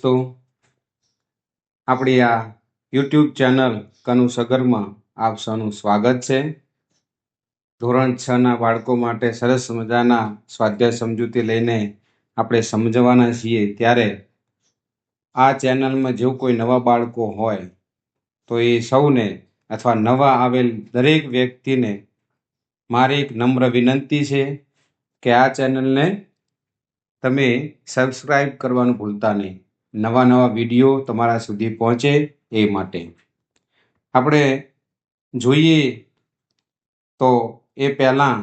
દોસ્તો, આપણી આ યુટ્યુબ ચેનલ કનુ સગરમાં આપ સૌનું સ્વાગત છે. ધોરણ 6ના બાળકો માટે સરસ મજાના સ્વાધ્યાય સમજૂતી લઈને આપણે સમજવાના છીએ. ત્યારે આ ચેનલમાં જો કોઈ નવા બાળકો હોય તો એ સૌને અથવા નવા આવેલ દરેક વ્યક્તિને મારી એક નમ્ર વિનંતી છે કે આ ચેનલને તમે સબસ્ક્રાઈબ કરવાનું ભૂલતા નહીં. નવા વિડીયો તમારા સુધી પહોંચે એ માટે. આપણે જોઈએ તો એ પહેલાં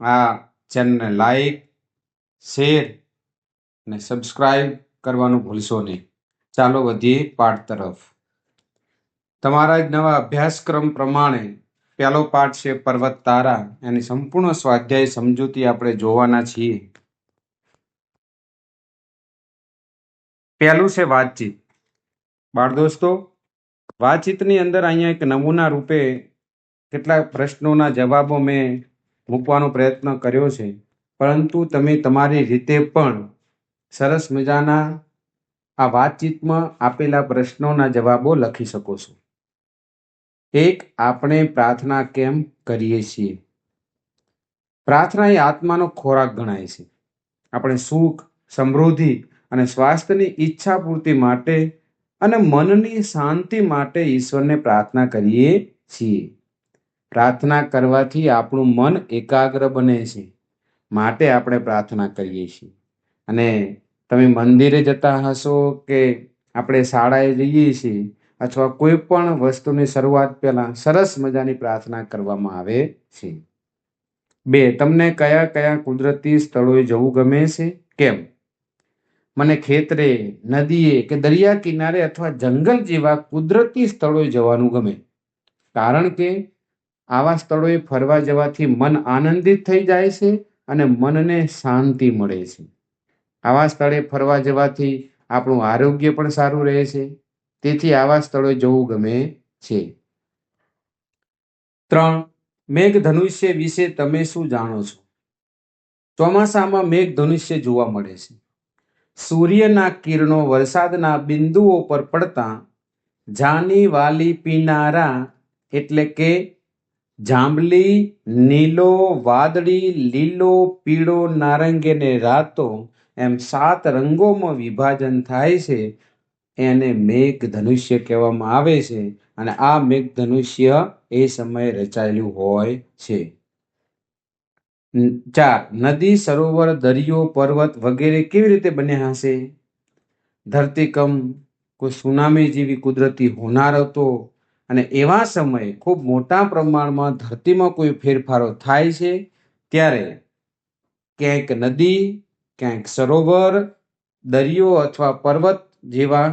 આ ચેનલને લાઈક, શેર અને સબસ્ક્રાઈબ કરવાનું ભૂલશો નહીં. ચાલો વધીએ પાઠ તરફ. તમારા જ નવા અભ્યાસક્રમ પ્રમાણે પહેલો પાઠ છે પર્વત તારા. એની સંપૂર્ણ સ્વાધ્યાય સમજૂતી આપણે જોવાના છીએ. પહેલું છે વાતચીત. બાળ દોસ્તો, વાતચીતની અંદર અહીંયા એક નમૂના રૂપે કેટલાક પ્રશ્નોના જવાબો મેં મૂકવાનો પ્રયત્ન કર્યો છે, પરંતુ તમે તમારી રીતે પણ સરસ મજાના આ વાતચીતમાં આપેલા પ્રશ્નોના જવાબો લખી શકો છો. એક, આપણે પ્રાર્થના કેમ કરીએ છીએ? પ્રાર્થના એ આત્માનો ખોરાક ગણાય છે. આપણે સુખ, સમૃદ્ધિ અને સ્વાસ્થ્યની ઈચ્છા પૂર્તિ માટે અને મનની શાંતિ માટે ઈશ્વરને પ્રાર્થના કરીએ છીએ. પ્રાર્થના કરવાથી આપણું મન એકાગ્ર બને છે, માટે આપણે પ્રાર્થના કરીએ છીએ. અને તમે મંદિરે જતા હશો કે આપણે શાળાએ જઈએ છીએ અથવા કોઈ પણ વસ્તુની શરૂઆત પહેલાં સરસ મજાની પ્રાર્થના કરવામાં આવે છે. 2, તમને કયા કયા કુદરતી સ્થળોએ જવું ગમે છે? કેમ? મને ખેતરે, નદીએ કે દરિયા કિનારે અથવા જંગલ જેવા કુદરતી સ્થળોએ જવાનું ગમે, કારણ કે આવા સ્થળોએ ફરવા જવાથી મન આનંદિત થઈ જાય છે અને મનને શાંતિ મળે છે. આવા સ્થળે ફરવા જવાથી આપણું આરોગ્ય પણ સારું રહે છે, તેથી આવા સ્થળોએ જવું ગમે છે. 3, મેઘધનુષ્ય વિશે તમે શું જાણો છો? ચોમાસામાં મેઘધનુષ્ય જોવા મળે છે. સૂર્યના કિરણો વરસાદના બિંદુઓ પર પડતા જાની વાલી પીનારા એટલે કે જાંબલી, નીલો, વાદળી, લીલો, પીળો, નારંગી અને રાતો એમ 7 રંગોમાં વિભાજન થાય છે. એને મેઘધનુષ્ય કહેવામાં આવે છે અને આ મેઘધનુષ્ય એ સમયે રચાયેલું હોય છે. 4, નદી, સરોવર, દરિયો, પર્વત વગેરે કેવી રીતે બન્યા હશે? ધરતીકંપ, કોઈ સુનામી જેવી કુદરતી હોનારતો અને એવા સમયે ખૂબ મોટા પ્રમાણમાં ધરતીમાં કોઈ ફેરફારો થાય છે ત્યારે ક્યાંક નદી, ક્યાંક સરોવર, દરિયો અથવા પર્વત જેવા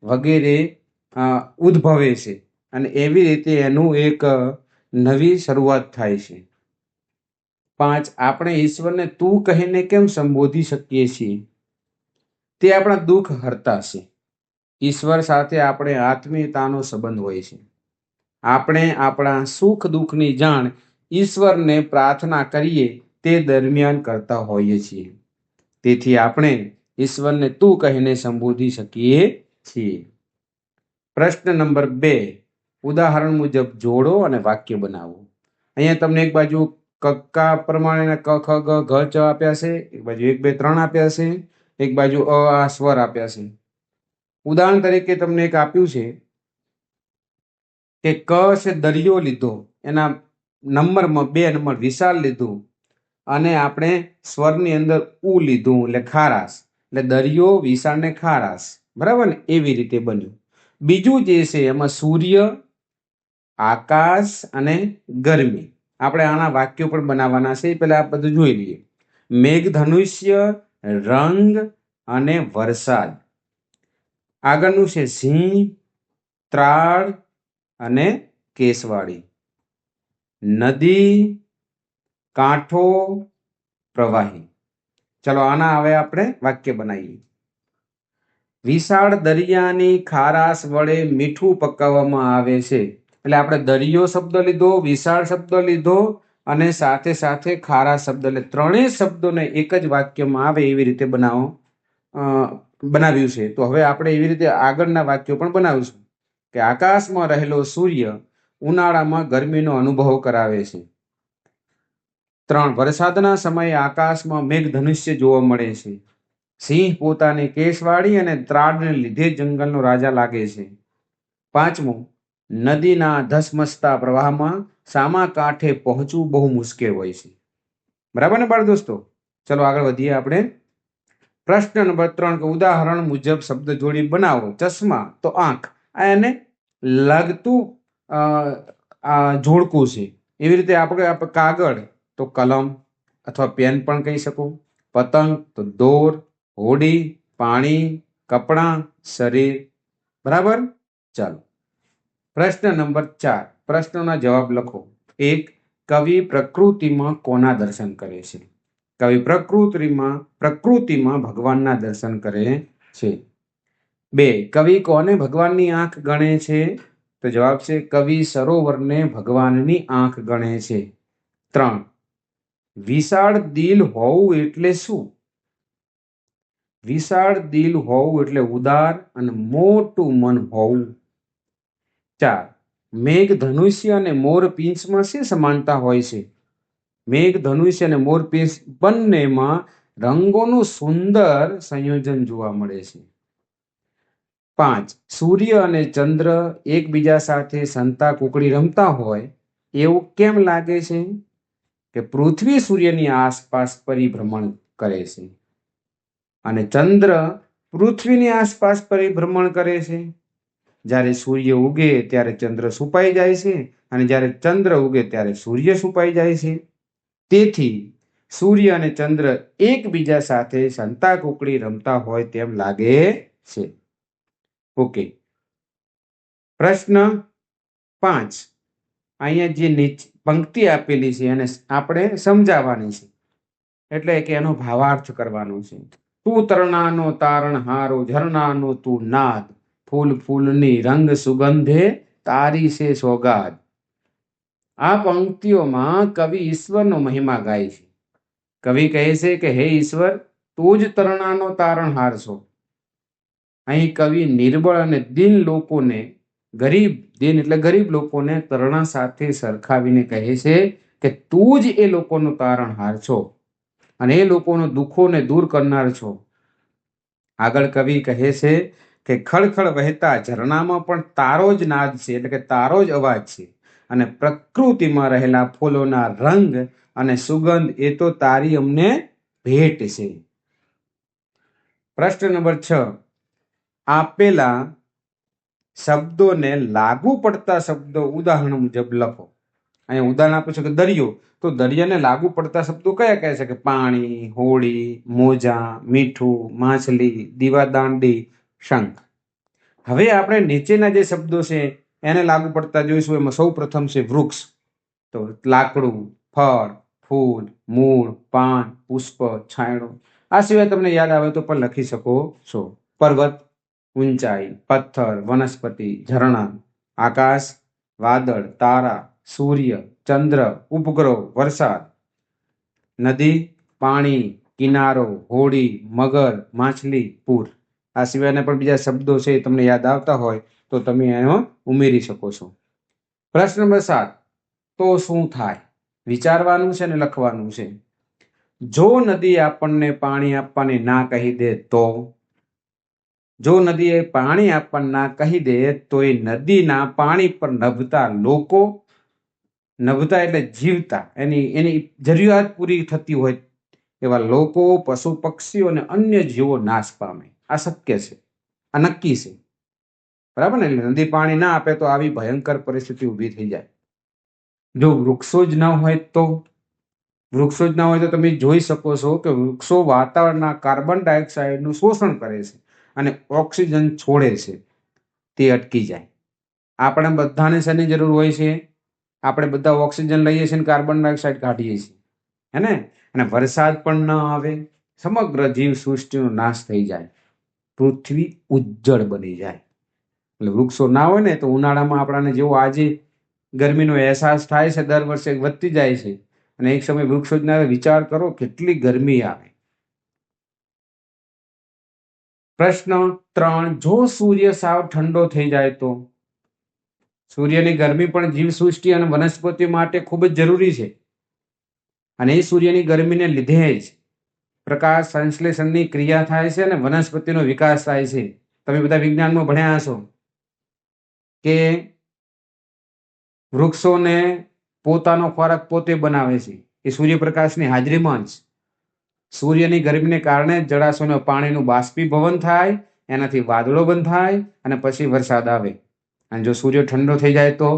વગેરે ઉદ્ભવે છે અને એવી રીતે એનું એક નવી શરૂઆત થાય છે. 5, આપણે ઈશ્વરને તું કહીને કેમ સંબોધી શકીએ છીએ? તે આપણા દુઃખ હરતા છે. ઈશ્વર સાથે આપણે આત્મીયતાનો સંબંધ હોય છે. આપણે આપણા સુખ દુઃખની જાણ ઈશ્વરને પ્રાર્થના કરીએ તે દરમિયાન કરતા હોઈએ છીએ. તેથી આપણે ઈશ્વરને તું કહીને સંબોધી શકીએ છીએ. પ્રશ્ન નંબર 2, ઉદાહરણ મુજબ જોડો અને વાક્ય બનાવો. અહીંયા તમને એક બાજુ કક્કા પ્રમાણેના ક, ખ, ગ, ઘ, ચ આપ્યા છે, એક બાજુ 1, 2, 3 આપ્યા છે, એક બાજુ અ, આ સ્વર આપ્યા છે. ઉદાહરણ તરીકે તમને એક આપ્યું છે કે ક છે દરિયો લીધો, એના નંબરમાં 2 નંબર વિશાળ લીધું અને આપણે સ્વરની અંદર ઉ લીધું એટલે ખારાશ, એટલે દરિયો, વિશાળ ને ખારાશ, બરાબર ને? એવી રીતે બન્યું. બીજું જે છે એમાં સૂર્ય, આકાશ અને ગરમી. આપણે આના વાક્યો પણ બનાવવાના છે. પહેલા આ બધું જોઈ લઈએ. મેઘધનુષ્ય, રંગ અને વરસાદ. આગળનું છે સિંહ, ત્રાળ અને કેસવાળી. નદી, કાંઠો, પ્રવાહી. ચલો આના હવે આપણે વાક્ય બનાવીએ. વિશાળ દરિયાની ખારાશ વડે મીઠું પકાવવામાં આવે છે. એટલે આપણે દરિયો શબ્દ લીધો, વિશાળ શબ્દ લીધો અને સાથે સાથે ખારા શબ્દ, એટલે ત્રણેય શબ્દોને એક જ વાક્યમાં આવે એવી રીતે બનાવો, બનાવ્યું છે. તો હવે આપણે એવી રીતે આગળના વાક્યો પણ બનાવીશું કે આકાશમાં રહેલો સૂર્ય ઉનાળામાં ગરમીનો અનુભવ કરાવે છે. 3, વરસાદના સમયે આકાશમાં મેઘધનુષ્ય જોવા મળે છે. સિંહ પોતાની કેશવાળી અને ત્રાડને લીધે જંગલનો રાજા લાગે છે. 5, નદીના ધસમસતા પ્રવાહમાં સામા કાંઠે પહોંચવું બહુ મુશ્કેલ હોય છે. બરાબર ને બાળ દોસ્તો? ચલો આગળ વધીએ આપણે. પ્રશ્ન નંબર 3 કે ઉદાહરણ મુજબ શબ્દ જોડી બનાવો. ચશ્મા તો આંખ, આ એને લાગતું જોડકું છે. એવી રીતે આપણે કાગળ તો કલમ અથવા પેન પણ કહી શકો. પતંગ તો દોર, હોડી, પાણી, કપડાં, શરીર. બરાબર? ચાલો. પ્રશ્ન નંબર 4, પ્રશ્નોના જવાબ લખો. 1, કવિ પ્રકૃતિમાં કોના દર્શન કરે છે? કવિ પ્રકૃતિમાં ભગવાનના દર્શન કરે છે. 2, કવિ કોને ભગવાનની આંખ ગણે છે? તો જવાબ છે કવિ સરોવરને ભગવાનની આંખ ગણે છે. 3, વિશાળ દિલ હોવું એટલે શું? વિશાળ દિલ હોવું એટલે ઉદાર અને મોટું મન હોવું. 4, મેઘધનુષ્ય અને મોરપીંછમાં શી સમાનતા હોય છે? મેઘધનુષ્ય અને મોરપીંછ બંનેમાં રંગોનું સુંદર સંયોજન જોવા મળે છે. 5, સૂર્ય અને ચંદ્ર એકબીજા સાથે સંતા કુકડી રમતા હોય એવું કેમ લાગે છે? કે પૃથ્વી સૂર્યની આસપાસ પરિભ્રમણ કરે છે અને ચંદ્ર પૃથ્વીની આસપાસ પરિભ્રમણ કરે છે. જ્યારે સૂર્ય ઉગે ત્યારે ચંદ્ર છુપાઈ જાય છે અને જ્યારે ચંદ્ર ઉગે ત્યારે સૂર્ય છુપાઈ જાય છે. તેથી સૂર્ય અને ચંદ્ર એકબીજા સાથે સંતા કુકડી રમતા હોય તેમ લાગે છે. ઓકે. પ્રશ્ન 5, અહીંયા જે પંક્તિ આપેલી છે એને આપણે સમજાવવાની છે, એટલે કે એનો ભાવાર્થ કરવાનો છે. તું તરણાનો તારણહારો, ઝરણાનો તું નાદ, ફૂલ ફૂલની રંગ સુગંધે તારી છે સોગાદ. આ પંક્તિઓમાં કવિ ઈશ્વરનો મહિમા ગાય છે. કવિ કહે છે કે હે ઈશ્વર, તું જ તરણાનો તારણહાર છો. અહીં કવિ નિર્બળ અને દીન લોકોને, ગરીબ લોકોને તરણા સાથે સરખાવીને કહે છે કે તું જ એ લોકોનો તારણહાર છો અને એ લોકોનો દુઃખોને દૂર કરનાર છો. આગળ કવિ કહે છે કે ખળખળ વહેતા ઝરણામાં પણ તારો જ નાદ છે, એટલે કે તારો જ અવાજ છે, અને પ્રકૃતિમાં રહેલા ફૂલોના રંગ અને સુગંધ એ તો તારી અમને ભેટ છે. પ્રશ્ન નંબર 6, આપેલા શબ્દોને લાગુ પડતા શબ્દો ઉદાહરણ મુજબ લખો. અહીંયા ઉદાહરણ આપ્યું છે કે દરિયો, તો દરિયાને લાગુ પડતા શબ્દો કયા કયા છે? કે પાણી, હોળી, મોજા, મીઠું, માછલી, દીવાદાંડી, શંખ. હવે આપણે નીચેના જે શબ્દો છે એને લાગુ પડતા જોઈશું. એમાં સૌ પ્રથમ છે વૃક્ષ, તો લાકડું, ફળ, ફૂલ, મૂળ, પાન, પુષ્પ, છાંયડો. આ સિવાય તમને યાદ આવે તો પણ લખી શકો છો. પર્વત, ઊંચાઈ, પથ્થર, વનસ્પતિ, ઝરણા, આકાશ, વાદળ, તારા, સૂર્ય, ચંદ્ર, ઉપગ્રહ, વરસાદ, નદી, પાણી, કિનારો, હોડી, મગર, માછલી, પૂર. આ સિવાયના પણ બીજા શબ્દો છે તમને યાદ આવતા હોય તો તમે એનો ઉમેરી શકો છો. પ્રશ્ન નંબર 7, તો શું થાય? વિચારવાનું છે ને લખવાનું છે. જો નદી આપણને પાણી આપવાની ના કહી દે તો? જો નદી એ પાણી આપવાની ના કહી દે તો એ નદીના પાણી પર નભતા લોકો, નભતા એટલે જીવતા, એની જરૂરિયાત પૂરી થતી હોય એવા લોકો, પશુ પક્ષીઓ અને અન્ય જીવો નાશ પામે. આ શક્ય છે, આ નક્કી છે. બરાબર ને? એટલે નદી પાણી ના આપે તો આવી ભયંકર પરિસ્થિતિ ઊભી થઈ જાય. જો વૃક્ષો જ ના હોય તો? વૃક્ષો જ ના હોય તો તમે જોઈ શકો છો કે વૃક્ષો વાતાવરણના કાર્બન ડાયોક્સાઇડનું શોષણ કરે છે અને ઓક્સિજન છોડે છે, તે અટકી જાય. આપણે બધાને શેની જરૂર હોય છે? આપણે બધા ઓક્સિજન લઈએ છીએ અને કાર્બન ડાયોક્સાઇડ કાઢીએ છીએ, હે ને? અને વરસાદ પણ ન આવે, સમગ્ર જીવ સૃષ્ટિનો નાશ થઈ જાય, પૃથ્વી ઉજ્જડ બની જાય. એટલે વૃક્ષો ના હોય ને તો ઉનાળામાં આપણાને જેવો આજે ગરમીનો અહેસાસ થાય છે, દર વર્ષે વધતી જાય છે, અને એક સમય વૃક્ષો જ ના આવે, વિચાર કરો કેટલી ગરમી આવે. પ્રશ્ન 3, જો સૂર્ય સાવ ઠંડો થઈ જાય તો? સૂર્યની ગરમી પણ જીવસૃષ્ટિ અને વનસ્પતિ માટે ખૂબ જ જરૂરી છે, અને એ સૂર્યની ગરમીને લીધે જ પ્રકાશ સંશ્લેષણની ક્રિયા થાય છે અને વનસ્પતિનો વિકાસ થાય છે. તમે બધા વિજ્ઞાનમાં ભણ્યા હશો કે વૃક્ષોને પોતાનો ખોરાક પોતે બનાવે છે, એ સૂર્યપ્રકાશની હાજરીમાં જ. સૂર્યની ગરમીને કારણે જળાશયોમાં પાણીનું બાષ્પીભવન થાય, એનાથી વાદળો બંધાય અને પછી વરસાદ આવે. અને જો સૂર્ય ઠંડો થઈ જાય તો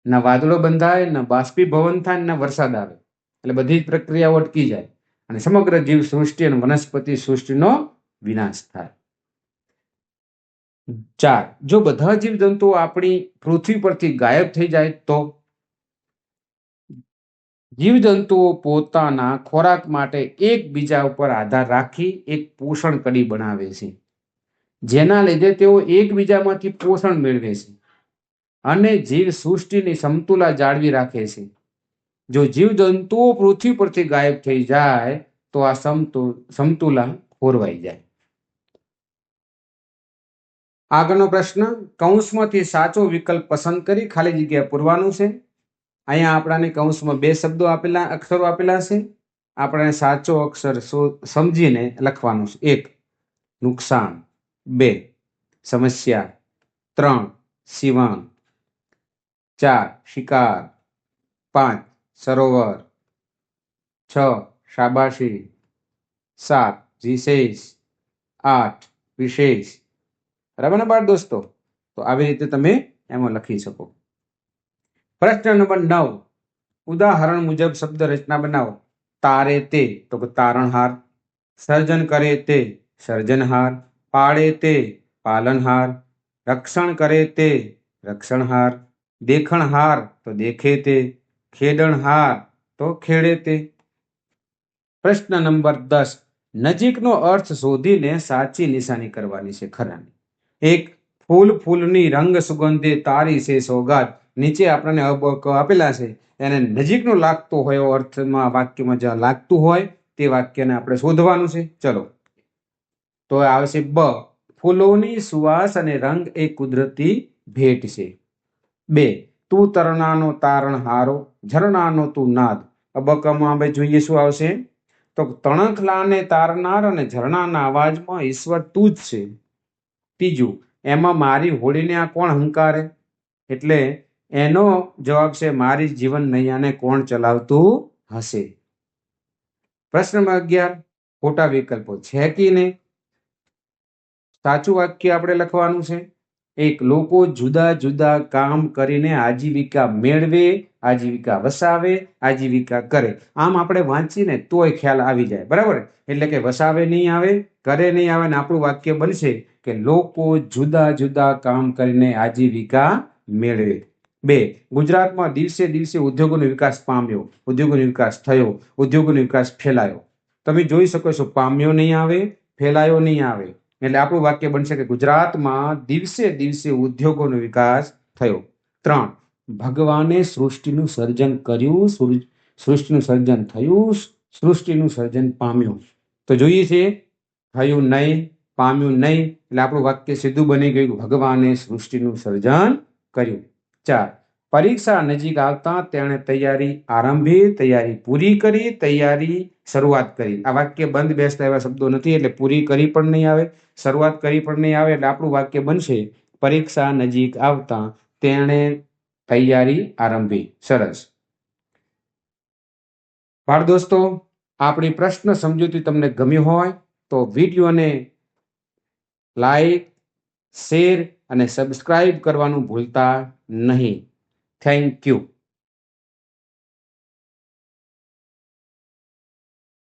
ન વાદળો બંધાય, ન બાષ્પીભવન થાય, ન વરસાદ આવે. એટલે બધી જ પ્રક્રિયાઓ અટકી જાય અને સમગ્ર જીવ સૃષ્ટિ અને વનસ્પતિ સૃષ્ટિનો વિનાશ થાય. 4, જો બધા જીવજંતુઓ આપણી પૃથ્વી પરથી ગાયબ થઈ જાય તો? જીવજંતુઓ પોતાના ખોરાક માટે એકબીજા ઉપર આધાર રાખી એક પોષણ કડી બનાવે છે, જેના લીધે તેઓ એકબીજામાંથી પોષણ મેળવે છે અને જીવ સૃષ્ટિની સમતુલા જાળવી રાખે છે. જો જીવજંતુઓ પૃથ્વી પરથી ગાયબ થઈ જાય તો આ સમતુલા ખોરવાઈ જાય. આગળનો પ્રશ્ન, કૌંસમાંથી સાચો વિકલ્પ પસંદ કરી ખાલી જગ્યા પૂરવાનું છે. અહીંયા આપણાને કૌંસમાં 2 શબ્દો આપેલા, અક્ષરો આપેલા છે. આપણે સાચો અક્ષર સમજીને લખવાનું છે. 1, નુકસાન. 2, સમસ્યા. 3, સીવણ. 4, શિકાર. 5, સરોવર. 6, શાબાશી. 7, વિશેષ. 8, વિશેષ. બરાબર ને બાળ દોસ્તો? તો આવી રીતે તમે એમાં લખી શકો. પ્રશ્ન નંબર 9, ઉદાહરણ મુજબ શબ્દ રચના બનાવો. તારે તે તો કે તારણહાર, સર્જન કરે તે સર્જનહાર, પાળે તે પાલનહાર, રક્ષણ કરે તે રક્ષણહાર, દેખણહાર તો દેખે તે, ખેડણહાર તો ખેડે તે. પ્રશ્ન નંબર 10, નજીકનો અર્થ શોધીને સાચી નિશાની કરવાની છે ખરાની. 1, ફૂલ ફૂલની રંગ સુગંધે તારી છે સોગાદ. નીચે આપણને આપેલા છે, એને નજીકનો લાગતો હોય અર્થમાં વાક્યમાં જ્યાં લાગતું હોય તે વાક્યને આપણે શોધવાનું છે. ચલો, તો આવશે બ, ફૂલોની સુવાસ અને રંગ એ કુદરતી ભેટ છે. 2, તું તરણાનો તારણહારો, ઝરણાનો તું નાદ. અબકમાં આપણે જોઈએ શું આવશે? તો તણખલાને તારનાર અને ઝરણાના અવાજમાં ઈશ્વર તું જ છે. 3, એમાં મારી હોળીને આ કોણ હંકારે? એટલે એનો જવાબ છે મારી જીવન નૈયાને કોણ ચલાવતું હશે. પ્રશ્ન નંબર 11, ખોટા વિકલ્પો છે કે નહીં? સાચું વાક્ય આપણે લખવાનું છે. 1, લોકો જુદા જુદા કામ કરીને આજીવિકા મેળવે, આજીવિકા વસાવે, આજીવિકા કરે. આમ આપણે વાંચીને તોય ખ્યાલ આવી જાય. બરાબર? એટલે કે વસાવે નહીં આવે, કરે નહીં આવે, ને આપણું વાક્ય બનશે કે લોકો જુદા જુદા કામ કરીને આજીવિકા મેળવે. 2, ગુજરાતમાં દિવસે દિવસે ઉદ્યોગોનો વિકાસ પામ્યો, ઉદ્યોગોનો વિકાસ થયો, ઉદ્યોગોનો વિકાસ ફેલાયો. તમે જોઈ શકો છો, પામ્યો નહીં આવે, ફેલાયો નહીં આવે. એટલે આપણું વાક્ય બનશે કે ગુજરાતમાં દિવસે દિવસે ઉદ્યોગોનો વિકાસ થયો. 3, ભગવાને સૃષ્ટિનું સર્જન કર્યું, સૃષ્ટિનું સર્જન થયું, સૃષ્ટિનું સર્જન પામ્યું. તો જોઈએ છે થયું નહીં, પામ્યું નહીં, એટલે આપણું વાક્ય સીધું બની ગયું, ભગવાને સૃષ્ટિનું સર્જન કર્યું. 4, પરીક્ષા નજીક આવતા તેણે તૈયારી આરંભી, તૈયારી પૂરી કરી, તૈયારી શરૂઆત કરી. આ વાક્ય બંધ બેસતા એવા શબ્દો નથી, એટલે પૂરી કરી પણ નહીં આવે, શરૂઆત કરી પણ નહીં આવે. એટલે આપણું વાક્ય બનશે પરીક્ષા નજીક આવતા તેણે તૈયારી આરંભી. સરસ. બાળ દોસ્તો, આપણી પ્રશ્ન સમજૂતી તમને ગમી હોય તો વિડીયોને લાઈક, શેર અને સબસ્ક્રાઇબ કરવાનું ભૂલતા નહીં. Thank you.